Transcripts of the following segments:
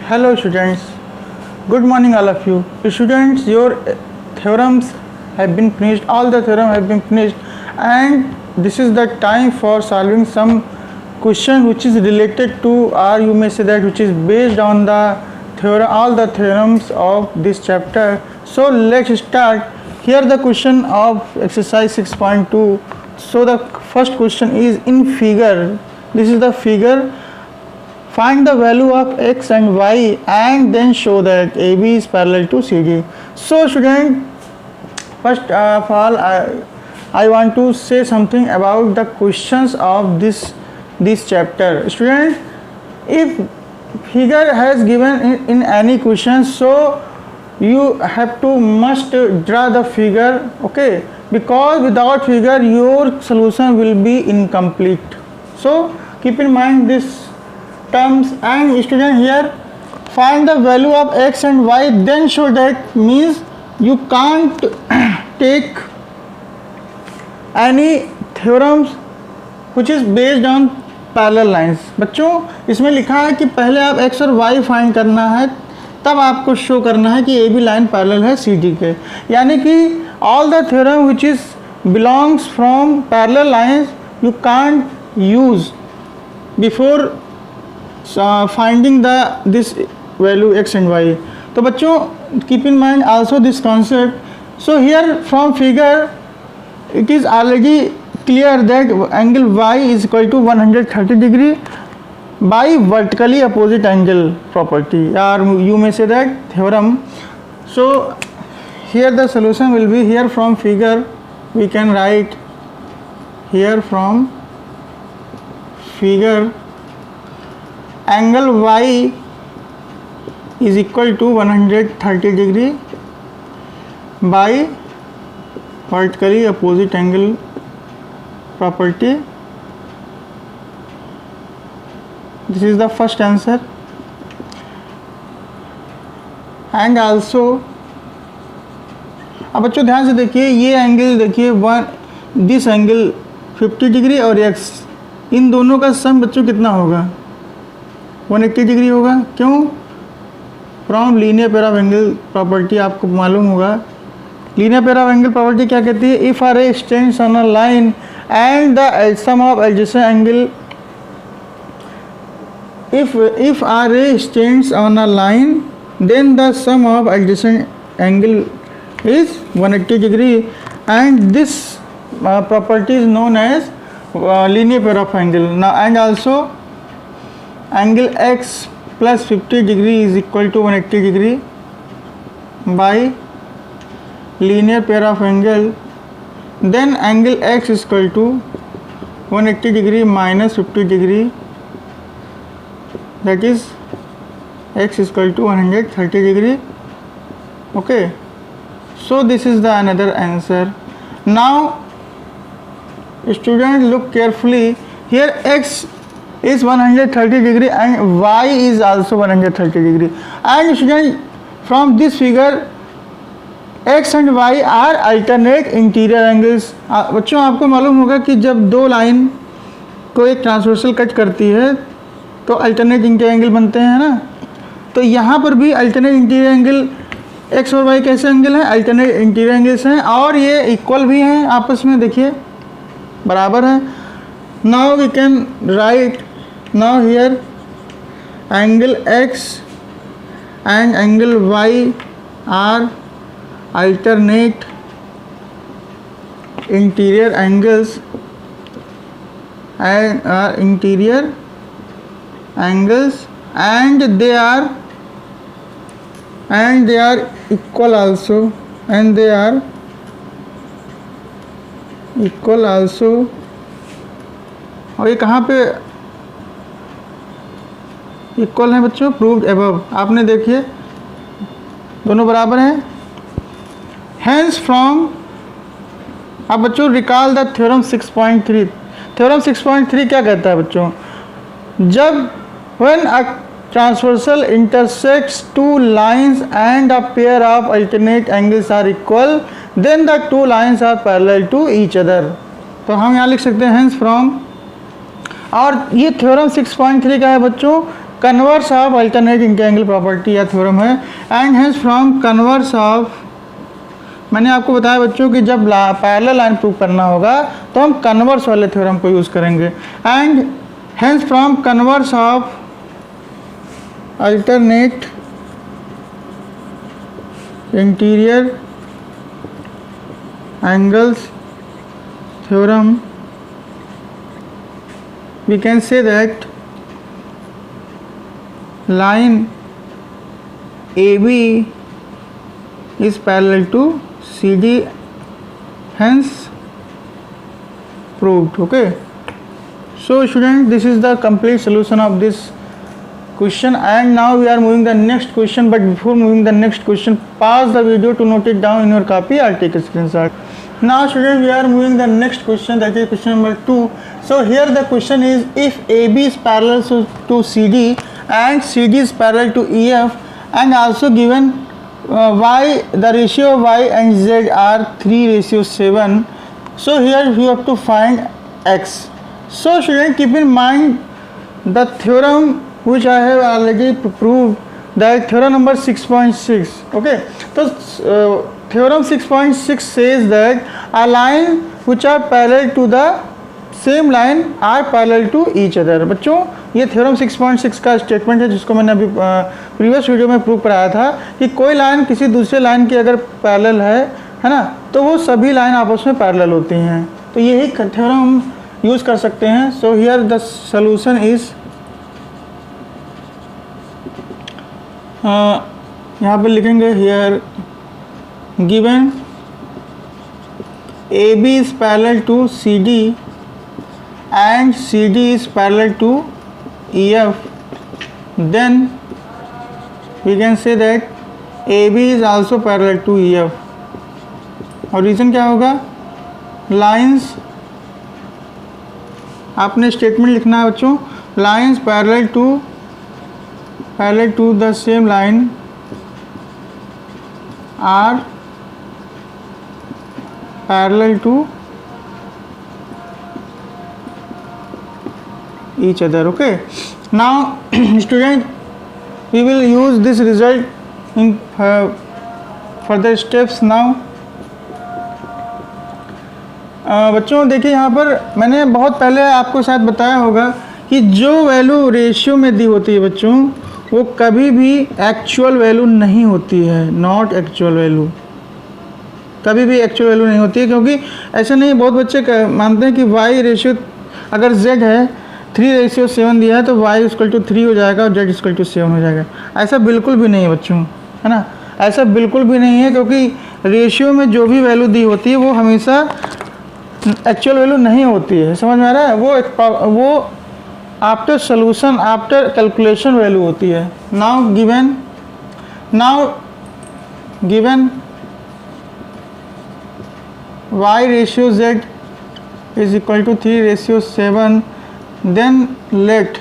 Hello students, good morning all of you. Students, your theorems have been finished, all the theorem have been finished, and this is the time for solving some question which is related to, or you may say that which is based on the theorem, all the theorems of this chapter. So let's start. Here the question of exercise 6.2. So the first question is in figure. This is the figure. Find the value of x and y and then show that AB is parallel to CD. So student, first of all I want to say something about the questions of this chapter. Student, if figure has given in any question, so you have to must draw the figure, okay, because without figure your solution will be incomplete. So keep in mind this terms. And student, here find the value of x and y then show that, means you can't take any theorems which is based on parallel lines. बच्चों, इसमें लिखा है कि पहले आप x और y find करना है, तब आपको शो करना है कि ए बी लाइन पैरेलल है सी डी के, यानी कि all the theorem which is belongs from parallel lines you can't use before finding this value x and y. तो बच्चों keep in mind also this concept. So here from figure it is already clear that angle y is equal to 130 degree by vertically opposite angle property, or you may say that theorem. So here the solution will be, here from figure we can write, here from figure angle y is equal to 130 degree by vertically opposite angle property. This is the first answer. And also अब बच्चों ध्यान से देखिए, ये angle देखिए this angle 50 degree और x, इन दोनों का सम बच्चों कितना होगा, 180 डिग्री होगा. क्यों? From linear pair of angle property आपको मालूम होगा. Linear pair of angle property क्या कहती है? If R A stands on a line and the sum of adjacent angle, if r a stands on a line, then the sum of adjacent angle is 180 degree, and this property is known as linear pair of angle. Now and also angle x plus 50 degree is equal to 180 degree by linear pair of angle, then angle x is equal to 180 degree minus 50 degree, that is x is equal to 130 degree. Okay, so this is the another answer. Now student, look carefully, here x is 130 degree and y is also 130 degree, and student from this figure x and y are alternate interior angles. बच्चों आपको मालूम होगा कि जब दो line को एक transversal cut करती है तो अल्टरनेट इंटीरियर एंगल बनते हैं ना. तो यहाँ पर भी अल्टरनेट इंटीरियर एंगल x और y कैसे एंगल हैं? अल्टरनेट इंटीरियर एंगल्स हैं, और ये इक्वल भी हैं आपस में, देखिए बराबर है. Now we can write, now here angle x and angle y are alternate interior angles and interior angles, and they are equal also, and they are equal also. और ये कहाँ पे इक्वल है बच्चों? Proved above. आपने देखिए दोनों बराबर हैं. Hence from, अब बच्चों रिकॉल द थ्योरम 6.3. थ्योरम 6.3 क्या कहता है बच्चों? जब when a transversal intersects two lines and a pair of alternate angles are equal, then the two lines are parallel to each other. तो हम यहाँ लिख सकते हैं hence from, और ये थ्योरम 6.3 का है बच्चों converse of alternate integral property या थ्योरम है। And hence from converse of, मैंने आपको बताया बच्चों कि जब पैरेलल लाइन प्रूव करना होगा तो हम कन्वर्स वाले थ्योरम को यूज़ करेंगे। And hence from converse of alternate interior angles theorem we can say that line AB is parallel to CD, hence proved. Okay, so student, this is the complete solution of this question, and now we are moving the next question. But before moving the next question, pause the video to note it down in your copy. I'll take a screenshot. Now student, we are moving the next question, that is question number 2. So here the question is, if AB is parallel to CD and CD is parallel to EF, and also given Y, the ratio of Y and Z are 3:7, so here you have to find X. So student, keep in mind the theorem which I have already proved, that theorem number 6.6. okay, so theorem 6.6 says that a line which are parallel to the same line are parallel to each other. बच्चों, ये theorem 6.6 का statement है जिसको मैंने अभी previous video में prove कराया था कि कोई लाइन किसी दूसरे लाइन की अगर पैरेलल है ना, तो वो सभी लाइन आपस में पैरेलल होती हैं। तो यही थ्योरम हम यूज़ कर सकते हैं। So here the solution is, यहाँ पर लिखेंगे here given AB is parallel to CD and CD is parallel to EF, then we can say that AB is also parallel to EF। और reason क्या होगा, lines, आपने statement लिखना है बच्चों, lines parallel to the same line are parallel to each other। okay, now student, we will use this result in further steps now। बच्चों देखिए, यहाँ पर मैंने बहुत पहले आपको शायद बताया होगा कि जो वैल्यू रेशियो में दी होती है बच्चों, वो कभी भी एक्चुअल वैल्यू नहीं होती है, नॉट एक्चुअल वैल्यू, कभी भी एक्चुअल वैल्यू नहीं होती है। क्योंकि ऐसा नहीं, बहुत बच्चे मानते हैं कि y रेशियो, अगर z है 3:7 दिया है तो y = 3 हो जाएगा और z = 7 हो जाएगा। ऐसा बिल्कुल भी नहीं है बच्चों, है ना, ऐसा बिल्कुल भी नहीं है। क्योंकि रेशियो में जो भी वैल्यू दी होती है वो हमेशा एक्चुअल वैल्यू नहीं होती है, समझ में आ रहा है, वो after solution, after calculation value होती है। Now given y ratio z is equal to 3:7, then let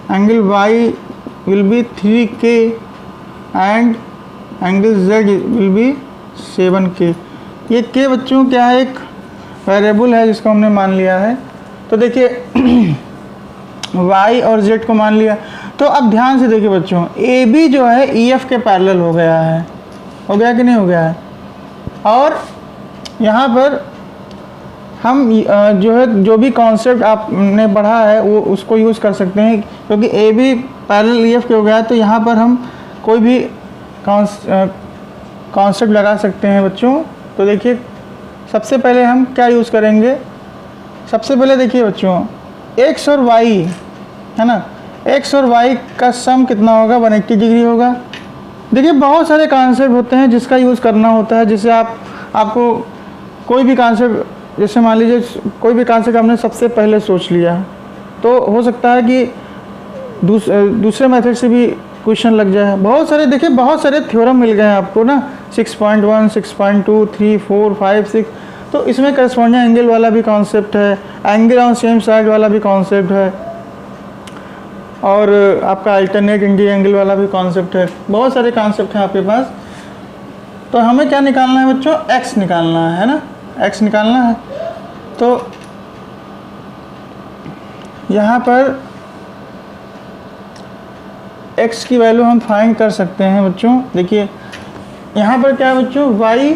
angle y will be 3k and angle z will be 7k। ये k बच्चों क्या है, एक वेरिएबल है जिसको हमने मान लिया है। तो देखिए y और z को मान लिया। तो अब ध्यान से देखिए बच्चों, AB जो है EF के पैरेलल हो गया है, हो गया कि नहीं हो गया है। और यहाँ पर हम जो है, जो भी कॉन्सेप्ट आपने पढ़ा है वो उसको यूज़ कर सकते हैं। क्योंकि AB पैरेलल EF के हो गया है, तो यहाँ पर हम कोई भी कॉन्सेप्ट लगा सकते हैं बच्चों। तो देखिए, सबसे पहले हम क्या यूज़ करेंगे, सबसे पहले देखिए बच्चों, x और y है ना, x और y का सम कितना होगा, 180 डिग्री होगा। देखिए, बहुत सारे कॉन्सेप्ट होते हैं जिसका यूज़ करना होता है। जैसे आपको कोई भी कॉन्सेप्ट, जैसे मान लीजिए कोई भी कॉन्सेप्ट आपने सबसे पहले सोच लिया, तो हो सकता है कि दूसरे मेथड से भी क्वेश्चन लग जाए। बहुत सारे, देखिए बहुत सारे थ्योरम मिल गए हैं आपको ना, 6.1, 6.2, 3, 4, 5, 6। तो इसमें करस्पॉन्डिंग एंगल वाला भी कॉन्सेप्ट है, एंगल ऑन सेम साइड वाला भी कॉन्सेप्ट है, और आपका अल्टरनेट इंटीरियर एंगल वाला भी कॉन्सेप्ट है। बहुत सारे कॉन्सेप्ट हैं आपके पास। तो हमें क्या निकालना है बच्चों, x निकालना है ना, x निकालना है। तो यहाँ पर x की वैल्यू हम फाइंड कर सकते हैं बच्चों। देखिए यहाँ पर क्या है बच्चों, y,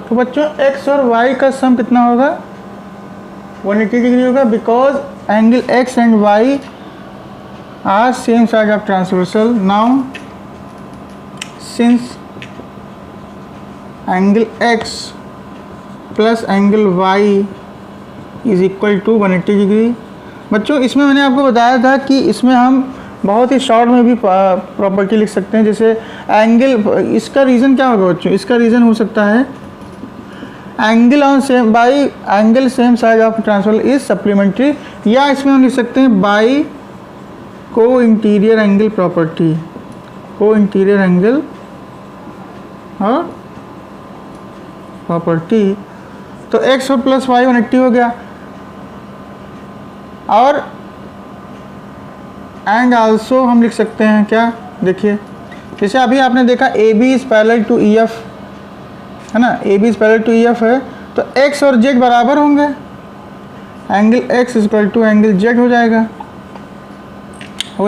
तो बच्चों x और y का सम कितना होगा, 180 डिग्री होगा, because angle x and y are same side of transversal. Now since angle x plus angle y is equal to 180 degree. बच्चों इसमें मैंने आपको बताया था कि इसमें हम बहुत ही शॉर्ट में भी प्रॉपर्टी लिख सकते हैं, जैसे एंगल, इसका रीज़न क्या होगा बच्चों, इसका रीज़न हो सकता है angle on same by angle same side of transversal is supplementary, या इसमें हम लिख सकते हैं बाई को इंटीरियर एंगल प्रॉपर्टी, को इंटीरियर एंगल और प्रॉपर्टी। तो x और प्लस वाई 180 हो गया, और एंड आल्सो हम लिख सकते हैं क्या, देखिए जैसे अभी आपने देखा A B is parallel to E F, है ना, A B is parallel to E F है, तो x और z बराबर होंगे, angle x equal to angle z हो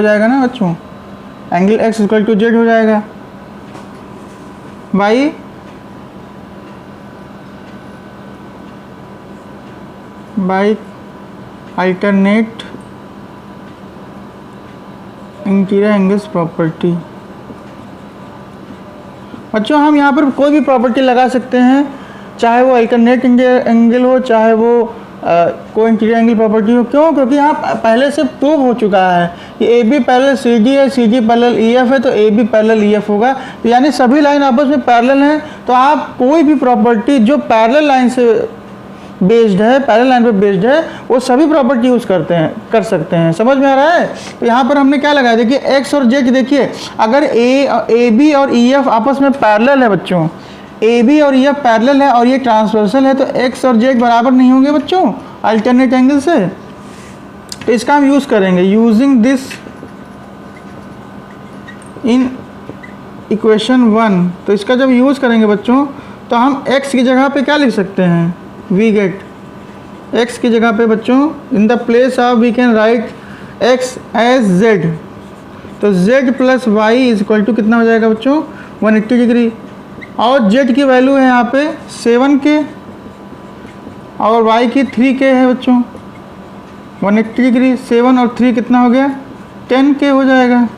जाएगा ना बच्चों, angle x equal to z हो जाएगा। By alternate interior angles property. बच्चों हम यहाँ पर कोई भी प्रॉपर्टी लगा सकते हैं, चाहे वो अल्टरनेट एंगल हो, चाहे वो को इंटीरियर एंगल प्रॉपर्टी हो। क्यों? क्योंकि यहाँ पहले से प्रूव हो चुका है कि A B parallel C D है, C D parallel E F है, तो A B parallel E F होगा। तो यानी सभी लाइन आपस में पैरेलल हैं, तो आप कोई भी प्रॉपर्टी जो पैरेलल लाइन से बेस्ड है, पैरेलल लाइन पे बेस्ड है, वो सभी प्रॉपर्टी यूज़ कर सकते हैं। समझ में आ रहा है? तो यहाँ पर हमने क्या लगाया, देखिए एक्स और जेड, देखिए अगर ए बी और ई एफ आपस में पैरेलल है बच्चों, ए बी और ई एफ पैरेलल है और ये ट्रांसवर्सल है, तो एक्स और जेड बराबर नहीं होंगे बच्चों अल्टरनेट एंगल से। तो इसका हम यूज़ करेंगे, यूजिंग दिस इन इक्वेशन 1। तो इसका जब यूज़ करेंगे बच्चों, तो हम x की जगह पे क्या लिख सकते हैं, वी गेट x की जगह पे बच्चों in the place of we can write x as z। तो z plus Y is equal to कितना हो जाएगा बच्चों, 180 डिग्री। और z की वैल्यू है यहाँ पे 7k और y की 3k है बच्चों। 180 डिग्री 7 और 3 कितना हो गया, 10k हो जाएगा।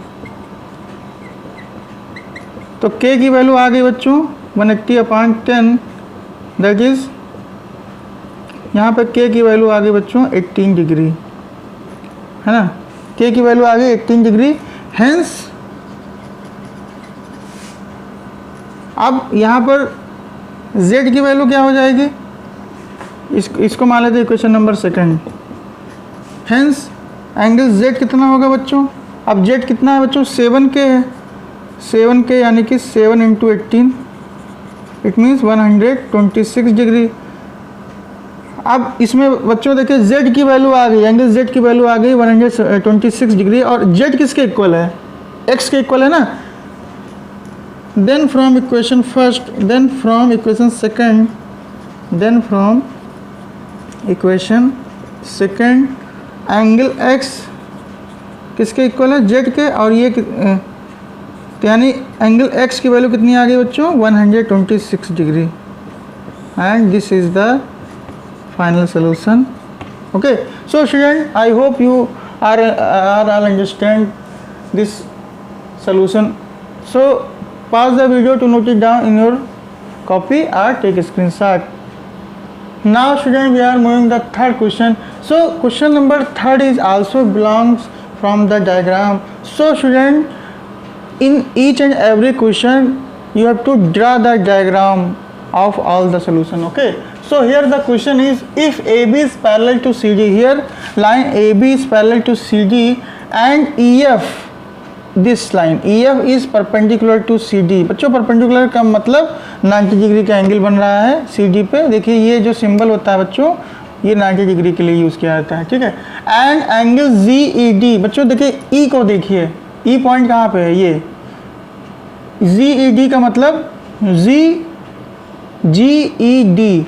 तो k की वैल्यू आ गई बच्चों 180/10, दैट इज यहाँ पे k की वैल्यू आ गई बच्चों 18 डिग्री, है ना, k की वैल्यू आ गई 18 डिग्री। हेंस अब यहाँ पर z की वैल्यू क्या हो जाएगी, इसको मान लेते हैं equation number 2। Hence angle z कितना होगा बच्चों, अब z कितना है बच्चों, 7k है, 7k यानी कि 7 × 18, इट मीन्स 126 डिग्री। अब इसमें बच्चों देखिए z की वैल्यू आ गई, एंगल z की वैल्यू आ गई 126 डिग्री, और z किसके इक्वल है, x के इक्वल है ना। Then from equation first, then from equation second, then from equation second angle x किसके इक्वल है, z के, और ये तो यानी एंगल x की वैल्यू कितनी आ गई बच्चों, 126 degree. And this is the final solution. Okay, so student, I hope you are all understand this solution. So pause the video to note it down in your copy or take a screenshot. Now student, we are moving the third question. So question number 3 is also belongs from the diagram. So student, in each and every question you have to draw the diagram of all the solution. Okay, so here the question is, if AB is parallel to CD, here line AB is parallel to CD and EF, this line EF is perpendicular to CD। बच्चों perpendicular का मतलब 90 degree का angle बन रहा है CD पे। देखिए ये जो सिंबल होता है बच्चों, ये 90 डिग्री के लिए यूज़ किया जाता है, ठीक है। एंड एंगल ZED, बच्चों देखिए E को देखिए, E पॉइंट कहाँ पे है, ये ZED का मतलब GED,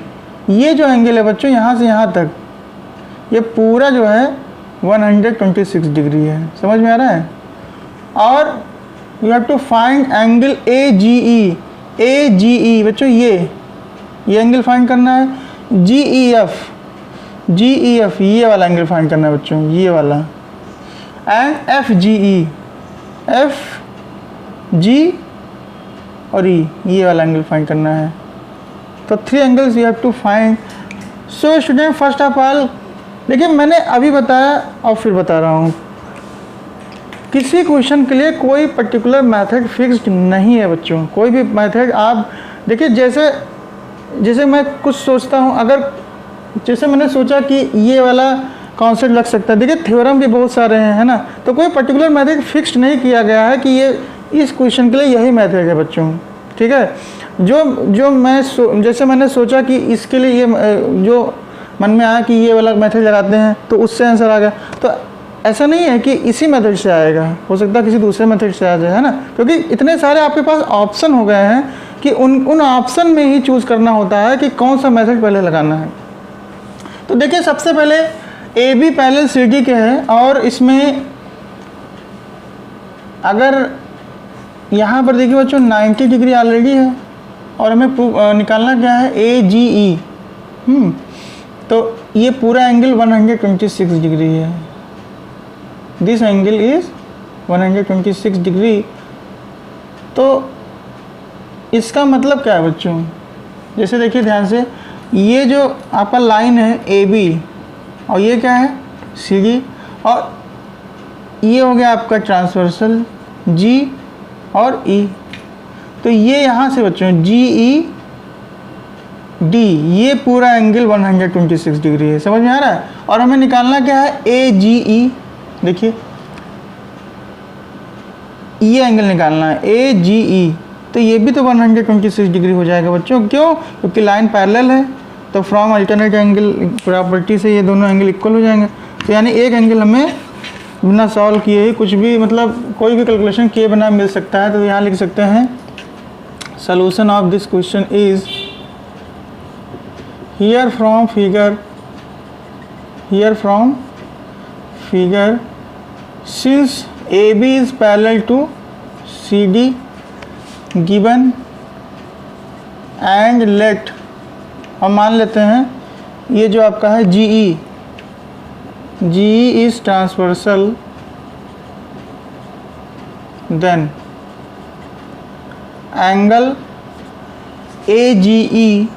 ये जो एंगल है बच्चों यहाँ से यहाँ तक, ये पूरा जो है 126 डिग्री है। समझ में आ रहा है? और you have to find angle AGE। AGE बच्चों ये एंगल फाइंड करना है। GEF ये वाला एंगल फाइंड करना है बच्चों, ये वाला। एंड FGE, FG और E ये वाला एंगल फाइंड करना है। तो 3 angles you have to find. So student, first of all देखिए, मैंने अभी बताया और फिर बता रहा हूँ, किसी क्वेश्चन के लिए कोई पर्टिकुलर मेथड फिक्स्ड नहीं है बच्चों। कोई भी मेथड आप देखिए, जैसे मैं कुछ सोचता हूँ, अगर जैसे मैंने सोचा कि ये वाला कॉन्सेप्ट लग सकता है, देखिए थ्योरम भी बहुत सारे हैं, है ना। तो कोई पर्टिकुलर मेथड फिक्स्ड नहीं किया गया है कि ये इस क्वेश्चन के लिए यही मेथड है बच्चों, ठीक है। जैसे मैंने सोचा कि इसके लिए ये जो मन में आया कि ये वाला मेथड लगाते हैं तो उससे आंसर आ गया, तो ऐसा नहीं है कि इसी मेथड से आएगा, हो सकता है किसी दूसरे मेथड से आ जाए, है ना। क्योंकि इतने सारे आपके पास ऑप्शन हो गए हैं कि उन ऑप्शन में ही चूज़ करना होता है कि कौन सा मेथड पहले लगाना है। तो देखिए, सबसे पहले AB पैरेलल CD के हैं, और इसमें अगर यहाँ पर देखिए बच्चों 90 डिग्री ऑलरेडी है, और हमें निकालना क्या है, AGE। तो ये पूरा एंगल 126 डिग्री है। This angle is 126 degree. तो इसका मतलब क्या है बच्चों, जैसे देखिए ध्यान से, ये जो आपका लाइन है AB, और ये क्या है CD, और ये हो गया आपका ट्रांसवर्सल G और E। तो ये यहाँ से बच्चों GED, ये पूरा एंगल 126 डिग्री है। समझ में आ रहा है? और हमें निकालना क्या है, AGE। देखिए ये एंगल निकालना है AGE, तो ये भी तो 126 डिग्री हो जाएगा बच्चों। क्यों? क्योंकि लाइन पैरेलल है, तो फ्रॉम अल्टरनेट एंगल प्रॉपर्टी से ये दोनों एंगल इक्वल हो जाएंगे। तो यानी एक एंगल हमें बिना सॉल्व किए ही कुछ भी, मतलब कोई भी कैलकुलेशन किए बिना मिल सकता है। तो यहाँ लिख सकते हैं, solution of this question is here from figure since AB is parallel to CD given and let, हम मान लेते हैं ये जो आपका है GE is transversal, then angle AGE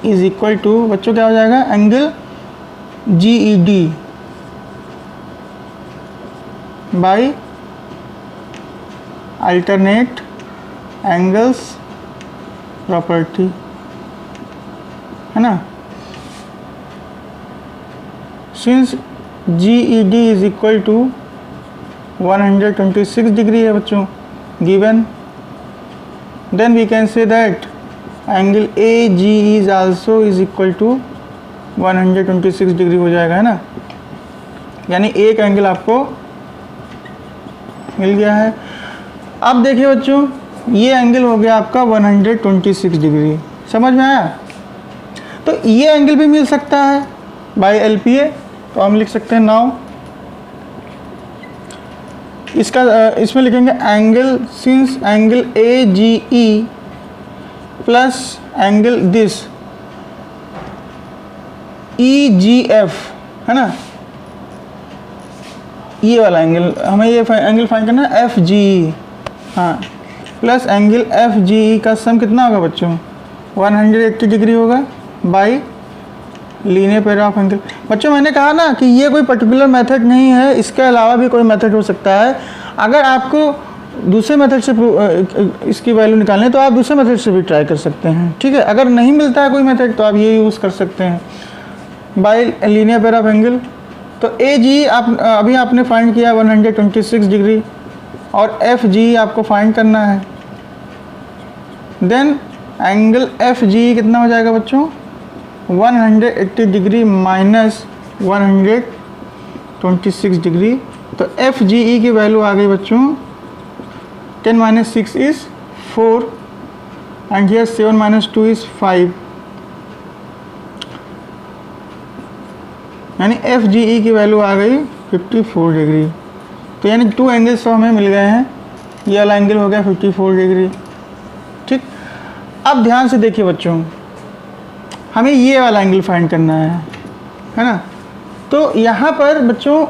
is equal to बच्चों क्या हो जाएगा, angle GED by alternate angles property, है ना। Since GED is equal to 126 degree है बच्चों given, then we can say that angle AGE is also is equal to 126 degree हो जाएगा, है ना। यानी एक एंगल आपको मिल गया है। अब देखिए बच्चों, ये एंगल हो गया आपका 126 डिग्री। समझ में आया? तो ये एंगल भी मिल सकता है बाय LPA, तो हम लिख सकते हैं नाउ इसका इसमें लिखेंगे angle since angle AGE plus angle this EGF, है ना, ये वाला एंगल हमें ये एंगल फाइंड करना है FGE, हाँ, प्लस एंगल FGE का सम कितना होगा बच्चों, 180 डिग्री होगा by linear pair of angle. बच्चों मैंने कहा ना कि ये कोई पर्टिकुलर मेथड नहीं है, इसके अलावा भी कोई मेथड हो सकता है। अगर आपको दूसरे मेथड से इसकी वैल्यू निकालनी है तो आप दूसरे मेथड से भी ट्राई कर सकते हैं, ठीक है। अगर नहीं मिलता है कोई मेथड तो आप ये यूज़ कर सकते हैं bye linear pair of angle. तो AGE आप अभी आपने फाइंड किया 126 डिग्री, और FGE आपको फाइंड करना है। देन एंगल FGE कितना हो जाएगा बच्चों, 180 डिग्री माइनस 126 डिग्री। तो FGE की वैल्यू आ गई बच्चों 10 minus 6 is 4 and here 7 minus 2 is 5। यानी एफ जी ई की वैल्यू आ गई 54 डिग्री। तो यानी 2 एंगल्स तो हमें मिल गए हैं, ये वाला एंगल हो गया 54 डिग्री। ठीक, अब ध्यान से देखिए बच्चों, हमें ये वाला एंगल फाइंड करना है ना। तो यहाँ पर बच्चों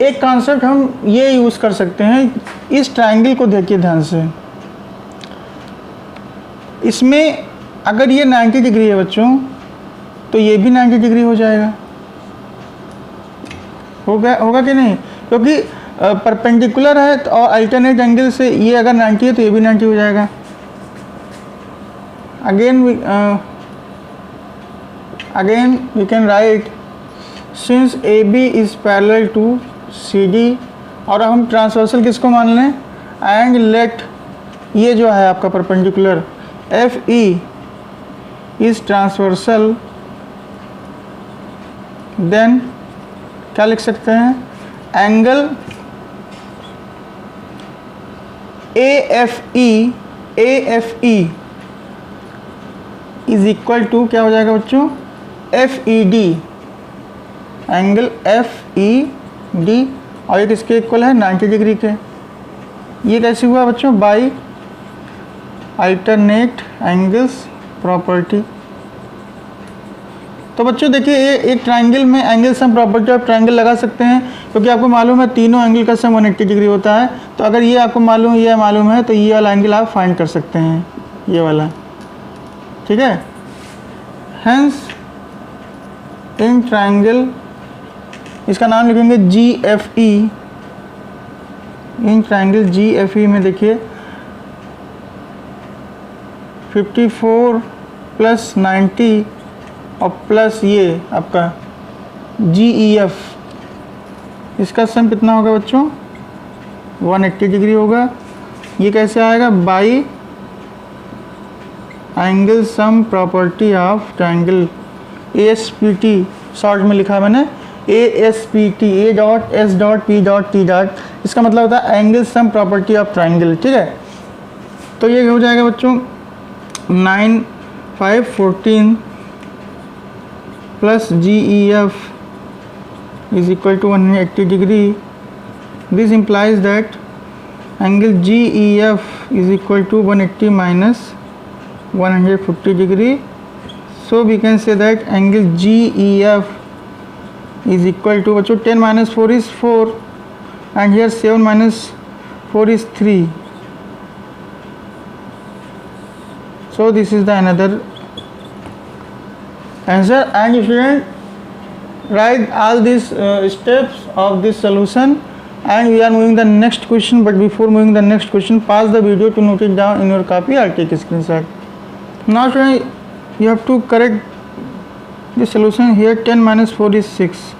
एक कॉन्सेप्ट हम ये यूज़ कर सकते हैं, इस ट्रायंगल को देखिए ध्यान से। इसमें अगर ये 90 डिग्री है बच्चों, तो ये भी 90 डिग्री हो जाएगा, होगा कि नहीं, क्योंकि परपेंडिकुलर है तो और अल्टरनेट एंगल से ये अगर 90 है तो ये भी 90 हो जाएगा। Again we can write since A B is parallel to C D, और हम ट्रांसवर्सल किसको मान लें, एंड लेट ये जो है आपका perpendicular F E is transversal, then क्या लिख सकते हैं, angle A F E is equal to क्या हो जाएगा बच्चों, F E D, angle F E D, और ये किसके इक्वल है, 90 डिग्री के। ये कैसे हुआ बच्चों, बाई अल्टरनेट एंगल्स प्रॉपर्टी। तो बच्चों देखिए, ये एक ट्रायंगल में एंगल सम प्रॉपर्टी आप ट्रायंगल लगा सकते हैं, क्योंकि आपको मालूम है तीनों एंगल का सम 180 डिग्री होता है। तो अगर ये आपको मालूम है तो ये वाला एंगल आप फाइंड कर सकते हैं, ये वाला, ठीक है। हेंस इन ट्रायंगल, इसका नाम लिखेंगे G F E, in triangle G F E में देखिए 54 प्लस 90 और प्लस ये आपका जी ई एफ, इसका सम कितना होगा बच्चों, 180 डिग्री होगा। ये कैसे आएगा, by angle sum property of triangle A S P T, short में लिखा है मैंने A S P T, A dot S dot P dot T dot, इसका मतलब होता है angle sum property of triangle, ठीक है। तो ये हो जाएगा बच्चों 9 5 14 plus G E F is equal to 180 degree. This implies that angle GEF is equal to 180 minus 150 degree. So we can say that angle GEF is equal to, बच्चों 10 minus 4 is 4 and here 7 minus 4 is 3. So this is the another answer, and if you write all these steps of this solution, and we are moving the next question. But before moving the next question, pause the video to note it down in your copy or take a screenshot. Now you have to correct the solution here. 10 minus 4 is 6.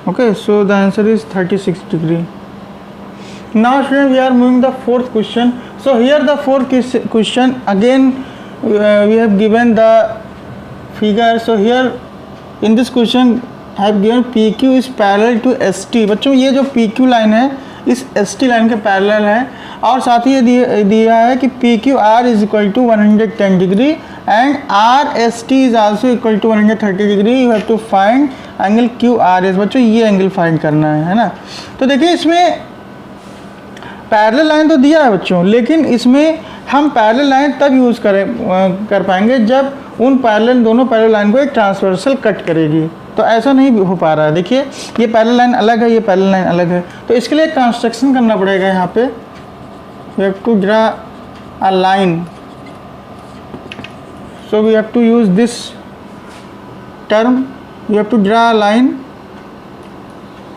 Okay, so the answer is 36 degree. Now we are moving the fourth question. So here the fourth question, again we have given the figure. So here in this question I have given PQ is parallel to ST. बच्चों ये जो PQ line है इस ST line के parallel है, और साथ ही ये दिया है कि PQR is equal to 110 degree and RST is also equal to 130 degree. You have to find angle QRS. बच्चों ये एंगल फाइंड करना है ना। तो देखिए इसमें पैरेलल लाइन तो दिया है बच्चों, लेकिन इसमें हम पैरेलल लाइन तब यूज़ कर पाएंगे जब उन दोनों पैरेलल लाइन को एक ट्रांसवर्सल कट करेगी। तो ऐसा नहीं हो पा रहा है। देखिए ये पैरेलल लाइन अलग है, ये पैरेलल लाइन अलग है, तो इसके लिए कंस्ट्रक्शन करना पड़ेगा। यहाँ पे we have to draw a line, so we have to use this term, we have to draw a line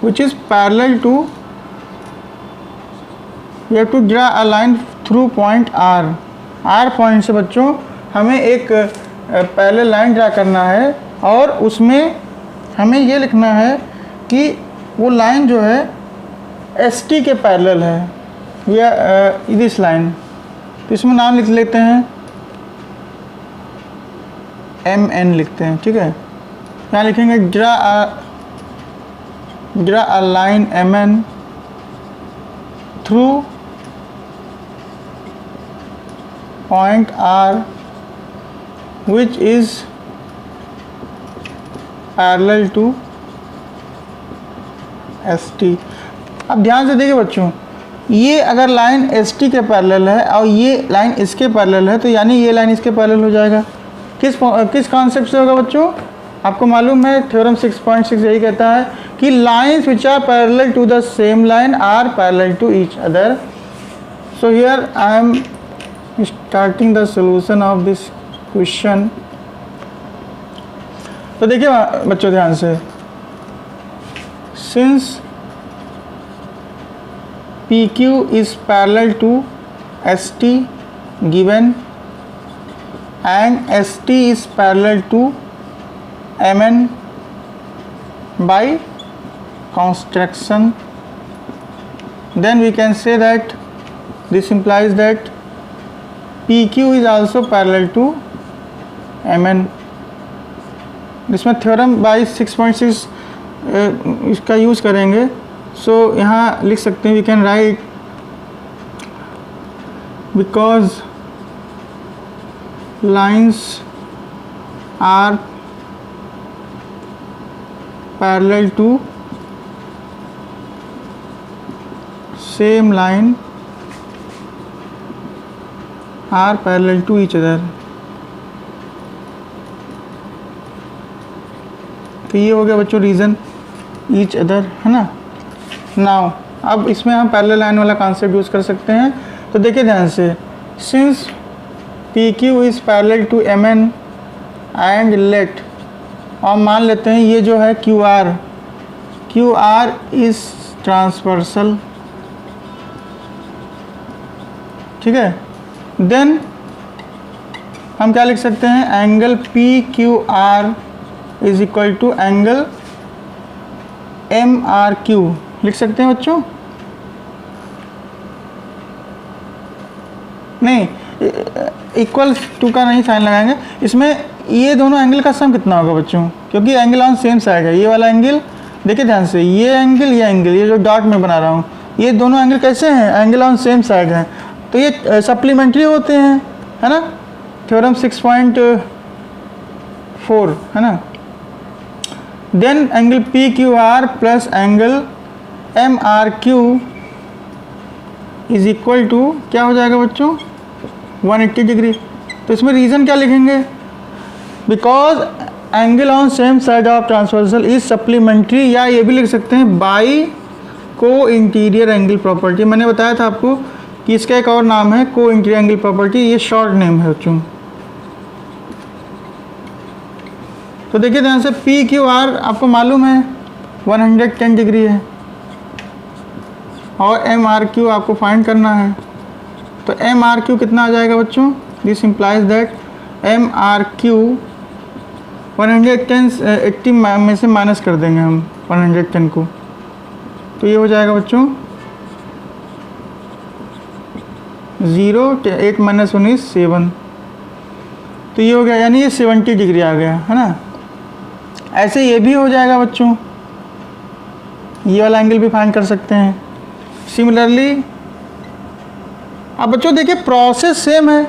which is parallel to, we have to draw a line through point R. R point से बच्चों हमें एक parallel line draw करना है, और उसमें हमें ये लिखना है कि वो लाइन जो है ST के पैरेलल है, या दिस लाइन। तो इसमें नाम लिख लेते हैं MN लिखते हैं, ठीक है। यहाँ लिखेंगे draw a line MN through point R which is parallel to S T. अब ध्यान से देखिए बच्चों, ये अगर लाइन एस टी के पैरेलल है और ये लाइन इसके पैरेलल है, तो यानी ये लाइन इसके पैरेलल हो जाएगा। किस कॉन्सेप्ट से होगा बच्चों? आपको मालूम है थ्योरम 6.6 यही कहता है कि lines which are parallel to the same line are parallel to each other. So here I am starting the solution of this question. तो देखिए बच्चों ध्यान से, since PQ is parallel to ST given and ST is parallel to MN by construction, then we can say that this implies that PQ is also parallel to MN। इसमें theorem by 6.6 इसका use करेंगे। So यहाँ लिख सकते हैं, we can write because lines are parallel to same line are parallel to each other. तो ये हो गया बच्चों रीज़न, ईच अदर, है ना। नाउ अब इसमें हम पैरेलल लाइन वाला कॉन्सेप्ट यूज़ कर सकते हैं। तो देखिए ध्यान से, since P Q is parallel to M N and let, और मान लेते हैं ये जो है क्यू आर इज़ ट्रांसवर्सल, ठीक है। देन हम क्या लिख सकते हैं, angle P Q R is equal to angle M R Q लिख सकते हैं बच्चों। नहीं, इक्वल टू का नहीं साइन लगाएंगे, इसमें ये दोनों एंगल का सम कितना होगा बच्चों, क्योंकि एंगल ऑन सेम साइड है। ये वाला एंगल देखिए ध्यान से, ये एंगल ये जो डॉट में बना रहा हूँ, ये दोनों एंगल कैसे हैं, एंगल ऑन सेम साइड है, तो ये सप्लीमेंट्री होते हैं, है ना। थ्योरम 6.4 है ना। Then angle P Q R plus angle M R Q is equal to क्या हो जाएगा बच्चों, 180 डिग्री। तो इसमें रीज़न क्या लिखेंगे, because angle on same side of transversal is supplementary, या ये भी लिख सकते हैं बाई को इंटीरियर एंगल प्रॉपर्टी। मैंने बताया था आपको कि इसका एक और नाम है को इंटीरियर एंगल प्रॉपर्टी, ये शॉर्ट नेम है बच्चों। तो देखिए ध्यान से, पी क्यू आर आपको मालूम है 110 डिग्री है, और एम आर क्यू आपको फाइंड करना है। तो एम आर क्यू कितना आ जाएगा बच्चों, this implies that M R Q 110 80 में से माइनस कर देंगे हम 110 को, तो ये हो जाएगा बच्चों 0 8 माइनस 19 7, तो ये हो गया, यानी ये 70 डिग्री आ गया, है ना। ऐसे ये भी हो जाएगा बच्चों, ये वाला एंगल भी फाइंड कर सकते हैं। सिमिलरली अब बच्चों देखिए प्रोसेस सेम है,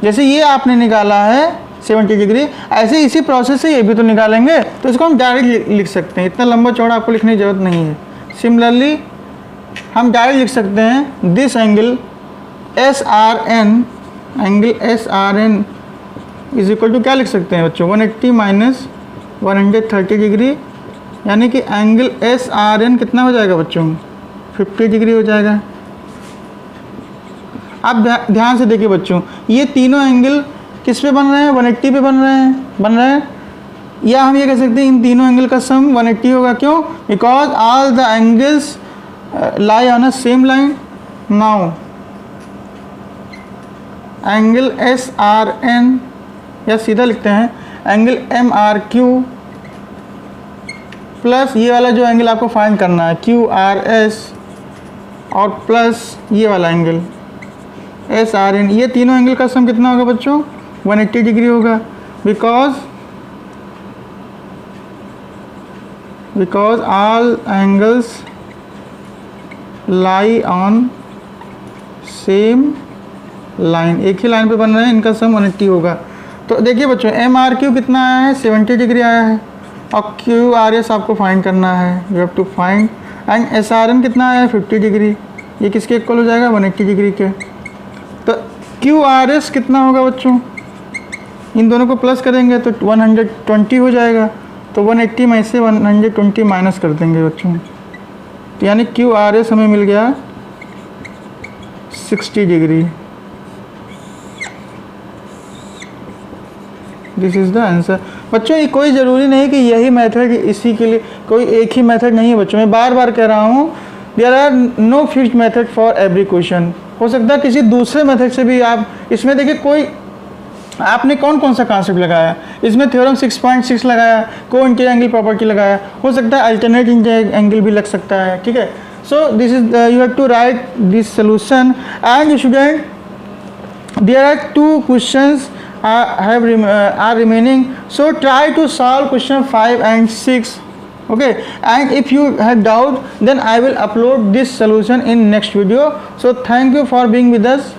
जैसे ये आपने निकाला है 70 डिग्री, ऐसे इसी प्रोसेस से ये भी तो निकालेंगे, तो इसको हम डायरेक्ट लिख सकते हैं, इतना लंबा चौड़ा आपको लिखने की ज़रूरत नहीं है। सिमिलरली हम डायरेक्ट लिख सकते हैं this angle S R N, angle S R N is equal to क्या लिख सकते हैं बच्चों, 180 माइनस 130 डिग्री, यानी कि एंगल एस आर एन कितना हो जाएगा बच्चों, 50 डिग्री हो जाएगा। अब ध्यान से देखिए बच्चों, ये तीनों एंगल किस पे बन रहे हैं, 180 पे बन रहे हैं, या हम ये कह सकते हैं इन तीनों एंगल का सम 180 होगा। क्यों, because all the angles lie on a same line. Now angle S R N, या सीधा लिखते हैं angle M R Q plus ये वाला जो एंगल आपको फाइंड करना है क्यू आर एस, और प्लस ये वाला एंगल एस आर एन, ये तीनों एंगल का सम कितना होगा बच्चों, 180 डिग्री होगा। Because all angles lie on same line, एक ही लाइन पे बन रहे हैं, इनका सम 180 होगा। तो देखिए बच्चों एम आर क्यू कितना आया है, 70 डिग्री आया है। और क्यू आर एस आपको फाइंड करना है, you have to find. And S R N कितना है 50 डिग्री, ये किसके इक्वल हो जाएगा 180 डिग्री के। तो क्यू आर एस कितना होगा बच्चों, इन दोनों को प्लस करेंगे तो 120 हो जाएगा, तो 180 में से 120 माइनस कर देंगे बच्चों, तो यानी क्यू आर एस हमें मिल गया 60 degree. This is the answer. बच्चों ये कोई ज़रूरी नहीं कि यही मेथड, इसी के लिए कोई एक ही मेथड नहीं है बच्चों, मैं बार बार कह रहा हूँ there are no fixed method for every question. हो सकता है किसी दूसरे मेथड से भी आप, इसमें देखिए कोई आपने कौन कौन सा कॉन्सेप्ट लगाया, इसमें थ्योरम 6.6 लगाया, को इंटीग्रल एंगल प्रॉपर्टी लगाया, हो सकता है अल्टरनेट एंगल भी लग सकता है, ठीक है। So this is you have to write this solution and student there are 2 questions are remaining, so try to solve question 5 and 6, okay, and if you have doubt then I will upload this solution in next video. So thank you for being with us.